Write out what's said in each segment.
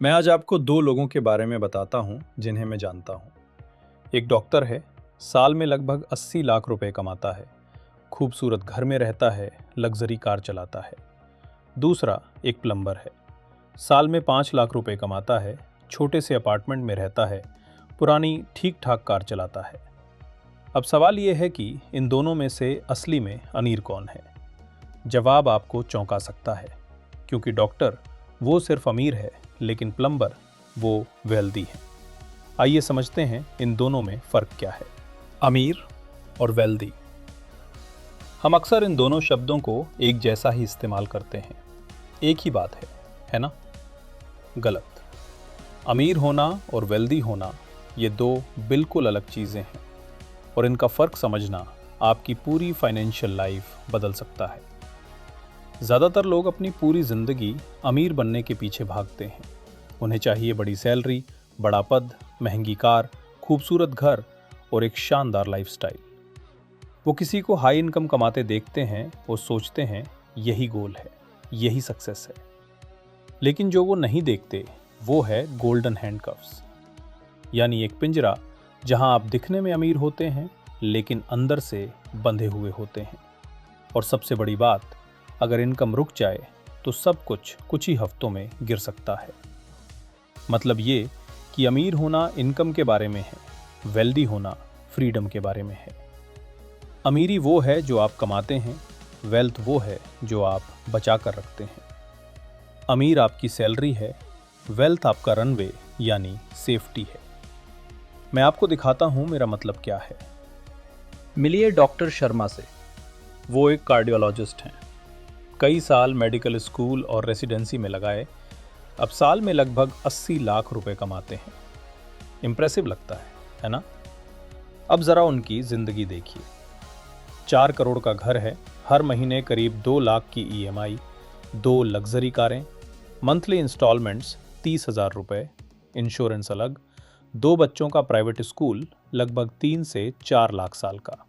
मैं आज आपको दो लोगों के बारे में बताता हूँ जिन्हें मैं जानता हूँ। एक डॉक्टर है, साल में लगभग 80 लाख रुपए कमाता है, खूबसूरत घर में रहता है, लग्जरी कार चलाता है। दूसरा एक प्लम्बर है, साल में 5 लाख रुपए कमाता है, छोटे से अपार्टमेंट में रहता है, पुरानी ठीक ठाक कार चलाता है। अब सवाल ये है कि इन दोनों में से असली में अमीर कौन है। जवाब आपको चौंका सकता है, क्योंकि डॉक्टर वो सिर्फ अमीर है, लेकिन प्लम्बर वो वेल्दी है। आइए समझते हैं इन दोनों में फ़र्क क्या है। अमीर और वेल्दी। हम अक्सर इन दोनों शब्दों को एक जैसा ही इस्तेमाल करते हैं। एक ही बात है ना? गलत। अमीर होना और वेल्दी होना ये दो बिल्कुल अलग चीज़ें हैं, और इनका फ़र्क समझना आपकी पूरी फाइनेंशियल लाइफ बदल सकता है। ज़्यादातर लोग अपनी पूरी ज़िंदगी अमीर बनने के पीछे भागते हैं। उन्हें चाहिए बड़ी सैलरी, बड़ा पद, महंगी कार, खूबसूरत घर और एक शानदार लाइफस्टाइल। वो किसी को हाई इनकम कमाते देखते हैं और सोचते हैं यही गोल है, यही सक्सेस है। लेकिन जो वो नहीं देखते वो है गोल्डन हैंडकफ्स, यानी एक पिंजरा जहां आप दिखने में अमीर होते हैं लेकिन अंदर से बंधे हुए होते हैं। और सबसे बड़ी बात, अगर इनकम रुक जाए तो सब कुछ ही हफ्तों में गिर सकता है। मतलब ये कि अमीर होना इनकम के बारे में है, वेल्दी होना फ्रीडम के बारे में है। अमीरी वो है जो आप कमाते हैं, वेल्थ वो है जो आप बचा कर रखते हैं। अमीर आपकी सैलरी है, वेल्थ आपका रनवे यानी सेफ्टी है। मैं आपको दिखाता हूँ मेरा मतलब क्या है। मिलिए डॉक्टर शर्मा से। वो एक कार्डियोलॉजिस्ट हैं। कई साल मेडिकल स्कूल और रेसिडेंसी में लगाए, अब साल में लगभग 80 लाख रुपए कमाते हैं। इम्प्रेसिव लगता है ना? अब ज़रा उनकी ज़िंदगी देखिए। 4 करोड़ का घर है, हर महीने करीब 2 लाख की EMI, 2 लग्जरी कारें, मंथली इंस्टॉलमेंट्स 30,000 रुपये, इंश्योरेंस अलग, 2 बच्चों का प्राइवेट स्कूल लगभग 3 से 4 लाख साल का।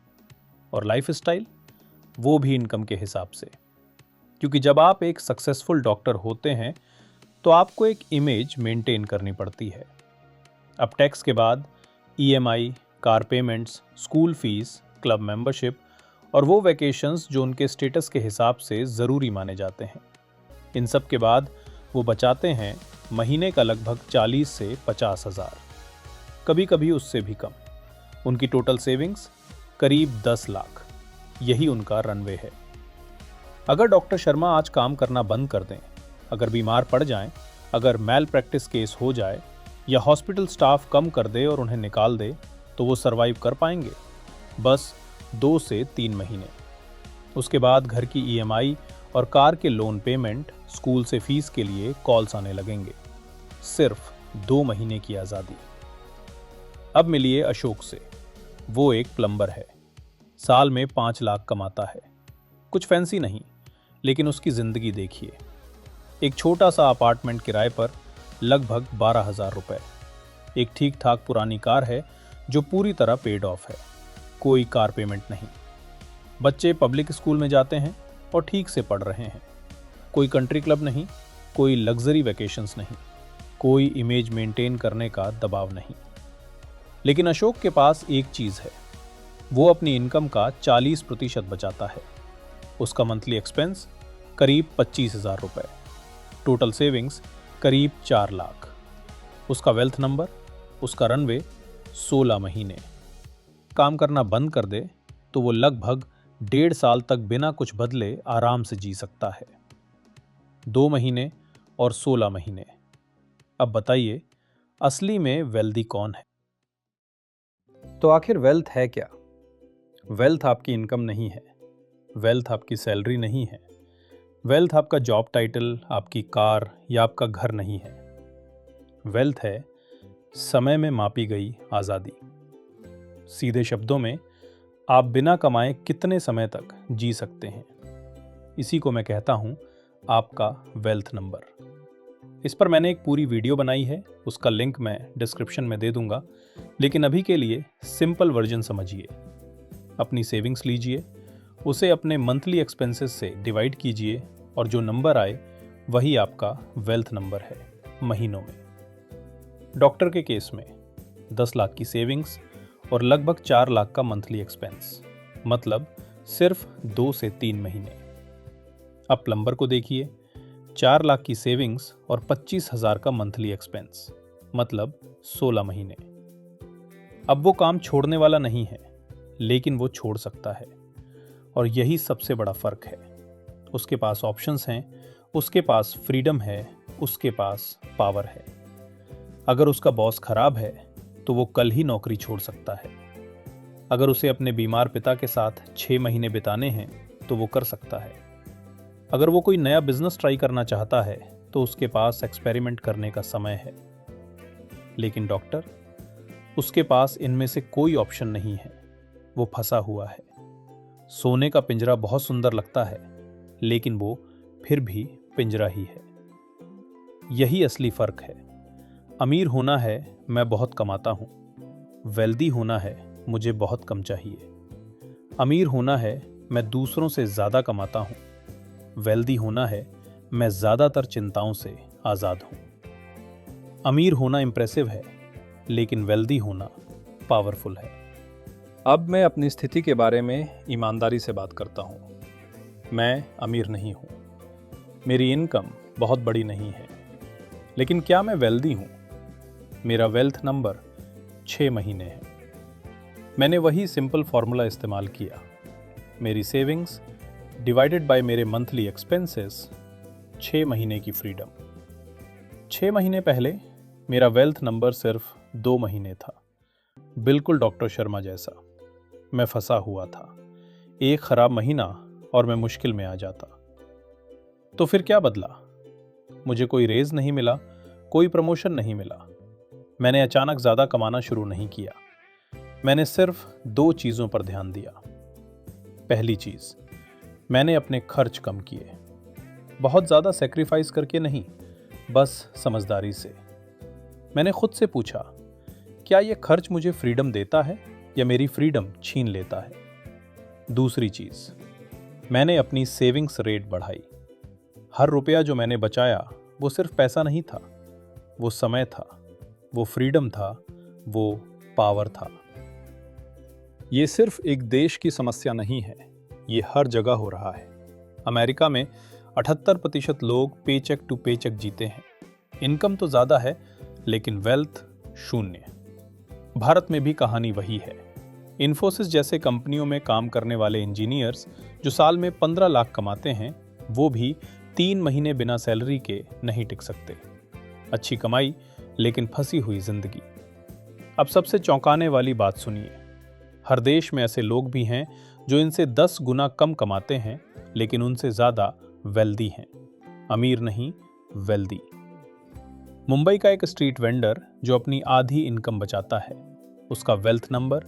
और लाइफ स्टाइल वो भी इनकम के हिसाब से, क्योंकि जब आप एक सक्सेसफुल डॉक्टर होते हैं तो आपको एक इमेज मेंटेन करनी पड़ती है। अब टैक्स के बाद EMI, car payments, school fees, club membership और वो वैकेशंस जो उनके स्टेटस के हिसाब से ज़रूरी माने जाते हैं। इन सब के बाद वो बचाते हैं महीने का लगभग 40 से 50 हज़ार, कभी कभी उससे भी कम। उनकी टोटल सेविंग्स करीब 10 लाख। यही उनका रनवे है। अगर डॉक्टर शर्मा आज काम करना बंद कर दें, अगर बीमार पड़ जाएं, अगर मैल प्रैक्टिस केस हो जाए या हॉस्पिटल स्टाफ कम कर दे और उन्हें निकाल दे, तो वो सरवाइव कर पाएंगे? बस 2 से 3 महीने। उसके बाद घर की EMI और कार के लोन पेमेंट, स्कूल से फीस के लिए कॉल्स आने लगेंगे। सिर्फ 2 महीने की आज़ादी। अब मिलिए अशोक से। वो एक प्लम्बर है, साल में 5 लाख कमाता है। कुछ फैंसी नहीं, लेकिन उसकी ज़िंदगी देखिए। एक छोटा सा अपार्टमेंट किराए पर लगभग 12,000 रुपये। एक ठीक ठाक पुरानी कार है जो पूरी तरह पेड ऑफ है, कोई कार पेमेंट नहीं। बच्चे पब्लिक स्कूल में जाते हैं और ठीक से पढ़ रहे हैं। कोई कंट्री क्लब नहीं, कोई लग्जरी वैकेशंस नहीं, कोई इमेज मेंटेन करने का दबाव नहीं। लेकिन अशोक के पास एक चीज़ है, वो अपनी इनकम का 40% बचाता है। उसका मंथली एक्सपेंस करीब 25,000 रुपये, टोटल सेविंग्स करीब 4 लाख। उसका वेल्थ नंबर, उसका रनवे 16 महीने। काम करना बंद कर दे तो वो लगभग 1.5 साल तक बिना कुछ बदले आराम से जी सकता है। 2 महीने और 16 महीने। अब बताइए, असली में वेल्दी कौन है? तो आखिर वेल्थ है क्या? वेल्थ आपकी इनकम नहीं है, वेल्थ आपकी सैलरी नहीं है, वेल्थ आपका जॉब टाइटल, आपकी कार या आपका घर नहीं है। वेल्थ है समय में मापी गई आज़ादी। सीधे शब्दों में, आप बिना कमाए कितने समय तक जी सकते हैं, इसी को मैं कहता हूं आपका वेल्थ नंबर। इस पर मैंने एक पूरी वीडियो बनाई है, उसका लिंक मैं डिस्क्रिप्शन में दे दूंगा। लेकिन अभी के लिए सिंपल वर्जन समझिए। अपनी सेविंग्स लीजिए, उसे अपने मंथली एक्सपेंसेस से डिवाइड कीजिए और जो नंबर आए वही आपका वेल्थ नंबर है। महीनों में। डॉक्टर के केस में 10 लाख की सेविंग्स और लगभग 4 लाख का मंथली एक्सपेंस, मतलब सिर्फ 2 से 3 महीने। अब प्लम्बर को देखिए, 4 लाख की सेविंग्स और 25,000 का मंथली एक्सपेंस, मतलब 16 महीने। अब वो काम छोड़ने वाला नहीं है, लेकिन वो छोड़ सकता है, और यही सबसे बड़ा फर्क है। उसके पास ऑप्शंस हैं, उसके पास फ्रीडम है, उसके पास पावर है। अगर उसका बॉस खराब है तो वो कल ही नौकरी छोड़ सकता है। अगर उसे अपने बीमार पिता के साथ 6 महीने बिताने हैं तो वो कर सकता है। अगर वो कोई नया बिजनेस ट्राई करना चाहता है तो उसके पास एक्सपेरिमेंट करने का समय है। लेकिन डॉक्टर, उसके पास इनमें से कोई ऑप्शन नहीं है। वो फंसा हुआ है। सोने का पिंजरा बहुत सुंदर लगता है, लेकिन वो फिर भी पिंजरा ही है। यही असली फर्क है। अमीर होना है मैं बहुत कमाता हूँ, वेल्दी होना है मुझे बहुत कम चाहिए। अमीर होना है मैं दूसरों से ज़्यादा कमाता हूँ, वेल्दी होना है मैं ज़्यादातर चिंताओं से आज़ाद हूँ। अमीर होना इम्प्रेसिव है, लेकिन वेल्दी होना पावरफुल है। अब मैं अपनी स्थिति के बारे में ईमानदारी से बात करता हूँ। मैं अमीर नहीं हूँ, मेरी इनकम बहुत बड़ी नहीं है, लेकिन क्या मैं वेल्दी हूँ? मेरा वेल्थ नंबर 6 महीने है। मैंने वही सिंपल फॉर्मूला इस्तेमाल किया। मेरी सेविंग्स डिवाइडेड बाय मेरे मंथली एक्सपेंसेस, 6 महीने की फ्रीडम। 6 महीने पहले मेरा वेल्थ नंबर सिर्फ 2 महीने था, बिल्कुल डॉक्टर शर्मा जैसा। मैं फंसा हुआ था। एक खराब महीना और मैं मुश्किल में आ जाता। तो फिर क्या बदला? मुझे कोई रेज नहीं मिला, कोई प्रमोशन नहीं मिला। मैंने अचानक ज़्यादा कमाना शुरू नहीं किया। मैंने सिर्फ 2 चीज़ों पर ध्यान दिया। पहली चीज़, मैंने अपने खर्च कम किए। बहुत ज़्यादा सेक्रीफाइस करके नहीं, बस समझदारी से। मैंने खुद से पूछा, क्या यह खर्च मुझे फ्रीडम देता है या मेरी फ्रीडम छीन लेता है? दूसरी चीज़, मैंने अपनी सेविंग्स रेट बढ़ाई। हर रुपया जो मैंने बचाया वो सिर्फ पैसा नहीं था, वो समय था, वो फ्रीडम था, वो पावर था। ये सिर्फ एक देश की समस्या नहीं है, ये हर जगह हो रहा है। अमेरिका में 78% लोग पेचेक टू पेचेक जीते हैं। इनकम तो ज़्यादा है, लेकिन वेल्थ 0। भारत में भी कहानी वही है। इन्फोसिस जैसे कंपनियों में काम करने वाले इंजीनियर्स जो साल में 15 लाख कमाते हैं, वो भी 3 महीने बिना सैलरी के नहीं टिक सकते। अच्छी कमाई, लेकिन फंसी हुई जिंदगी। अब सबसे चौंकाने वाली बात सुनिए। हर देश में ऐसे लोग भी हैं जो इनसे 10 गुना कम कमाते हैं, लेकिन उनसे ज़्यादा वेल्दी हैं। अमीर नहीं, वेल्दी। मुंबई का एक स्ट्रीट वेंडर जो अपनी आधी इनकम बचाता है, उसका वेल्थ नंबर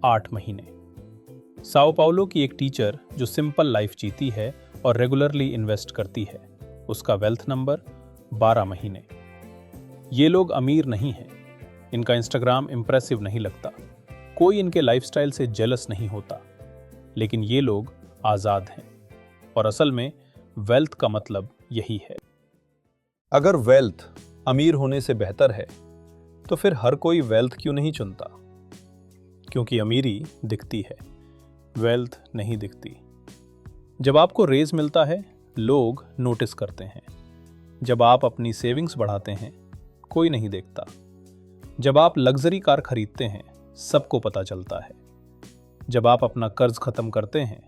8 महीने। साओ पाउलो की एक टीचर जो सिंपल लाइफ जीती है और रेगुलरली इन्वेस्ट करती है, उसका वेल्थ नंबर 12 महीने। ये लोग अमीर नहीं हैं, इनका इंस्टाग्राम इंप्रेसिव नहीं लगता, कोई इनके लाइफस्टाइल से जेलस नहीं होता, लेकिन ये लोग आज़ाद हैं। और असल में वेल्थ का मतलब यही है। अगर वेल्थ अमीर होने से बेहतर है, तो फिर हर कोई वेल्थ क्यों नहीं चुनता? क्योंकि अमीरी दिखती है, वेल्थ नहीं दिखती। जब आपको रेज मिलता है, लोग नोटिस करते हैं। जब आप अपनी सेविंग्स बढ़ाते हैं, कोई नहीं देखता। जब आप लग्जरी कार खरीदते हैं, सबको पता चलता है। जब आप अपना कर्ज खत्म करते हैं,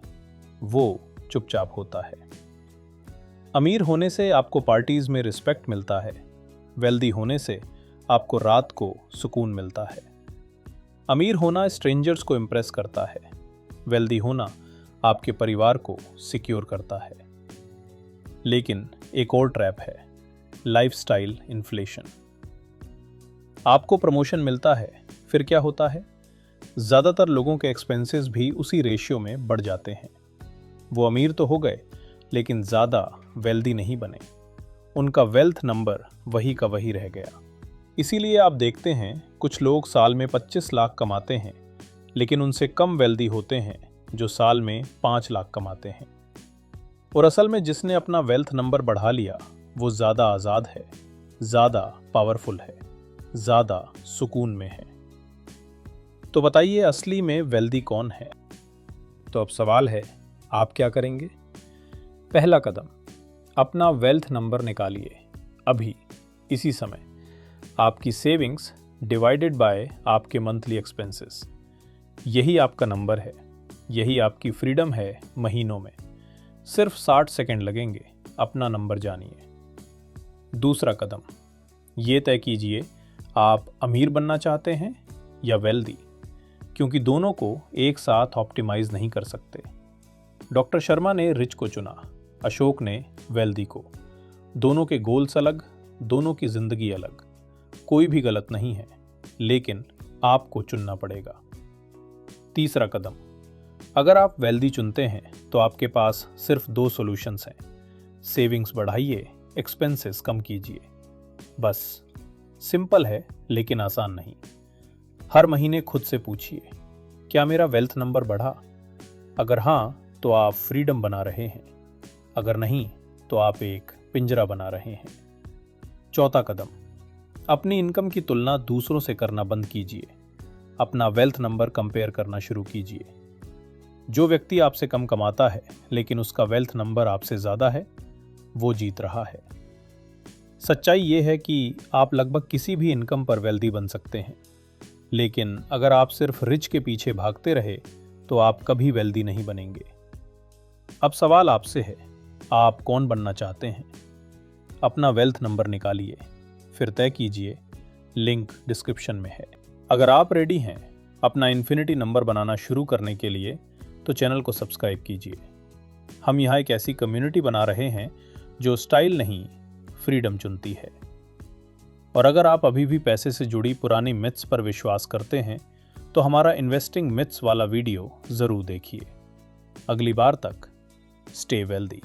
वो चुपचाप होता है। अमीर होने से आपको पार्टीज में रिस्पेक्ट मिलता है, वेल्दी होने से आपको रात को सुकून मिलता है। अमीर होना स्ट्रेंजर्स को इम्प्रेस करता है, वेल्दी होना आपके परिवार को सिक्योर करता है। लेकिन एक और ट्रैप है, लाइफस्टाइल इन्फ्लेशन। आपको प्रमोशन मिलता है, फिर क्या होता है? ज़्यादातर लोगों के एक्सपेंसेस भी उसी रेशियो में बढ़ जाते हैं। वो अमीर तो हो गए, लेकिन ज़्यादा वेल्दी नहीं बने। उनका वेल्थ नंबर वही का वही रह गया। इसीलिए आप देखते हैं कुछ लोग साल में 25 लाख कमाते हैं, लेकिन उनसे कम वेल्दी होते हैं जो साल में 5 लाख कमाते हैं। और असल में जिसने अपना वेल्थ नंबर बढ़ा लिया, वो ज़्यादा आज़ाद है, ज़्यादा पावरफुल है, ज़्यादा सुकून में है। तो बताइए असली में वेल्दी कौन है? तो अब सवाल है, आप क्या करेंगे? पहला कदम, अपना वेल्थ नंबर निकालिए। अभी इसी समय आपकी सेविंग्स डिवाइडेड बाय आपके मंथली एक्सपेंसेस, यही आपका नंबर है, यही आपकी फ्रीडम है महीनों में। सिर्फ 60 सेकंड लगेंगे, अपना नंबर जानिए। दूसरा कदम, ये तय कीजिए आप अमीर बनना चाहते हैं या वेल्दी, क्योंकि दोनों को एक साथ ऑप्टिमाइज नहीं कर सकते। डॉक्टर शर्मा ने रिच को चुना, अशोक ने वेल्दी को। दोनों के गोल्स अलग, दोनों की जिंदगी अलग। कोई भी गलत नहीं है, लेकिन आपको चुनना पड़ेगा। तीसरा कदम, अगर आप वेल्दी चुनते हैं तो आपके पास सिर्फ 2 सॉल्यूशंस हैं। सेविंग्स बढ़ाइए, एक्सपेंसेस कम कीजिए। बस, सिंपल है लेकिन आसान नहीं। हर महीने खुद से पूछिए, क्या मेरा वेल्थ नंबर बढ़ा? अगर हाँ, तो आप फ्रीडम बना रहे हैं। अगर नहीं, तो आप एक पिंजरा बना रहे हैं। चौथा कदम, अपनी इनकम की तुलना दूसरों से करना बंद कीजिए। अपना वेल्थ नंबर कंपेयर करना शुरू कीजिए। जो व्यक्ति आपसे कम कमाता है लेकिन उसका वेल्थ नंबर आपसे ज़्यादा है, वो जीत रहा है। सच्चाई ये है कि आप लगभग किसी भी इनकम पर वेल्दी बन सकते हैं, लेकिन अगर आप सिर्फ रिच के पीछे भागते रहे तो आप कभी वेल्दी नहीं बनेंगे। अब सवाल आपसे है, आप कौन बनना चाहते हैं? अपना वेल्थ नंबर निकालिए, फिर तय कीजिए। लिंक डिस्क्रिप्शन में है। अगर आप रेडी हैं अपना इन्फिनिटी नंबर बनाना शुरू करने के लिए, तो चैनल को सब्सक्राइब कीजिए। हम यहाँ एक ऐसी कम्युनिटी बना रहे हैं जो स्टाइल नहीं, फ्रीडम चुनती है। और अगर आप अभी भी पैसे से जुड़ी पुरानी मिथ्स पर विश्वास करते हैं, तो हमारा इन्वेस्टिंग मिथ्स वाला वीडियो ज़रूर देखिए। अगली बार तक स्टे वेल्दी।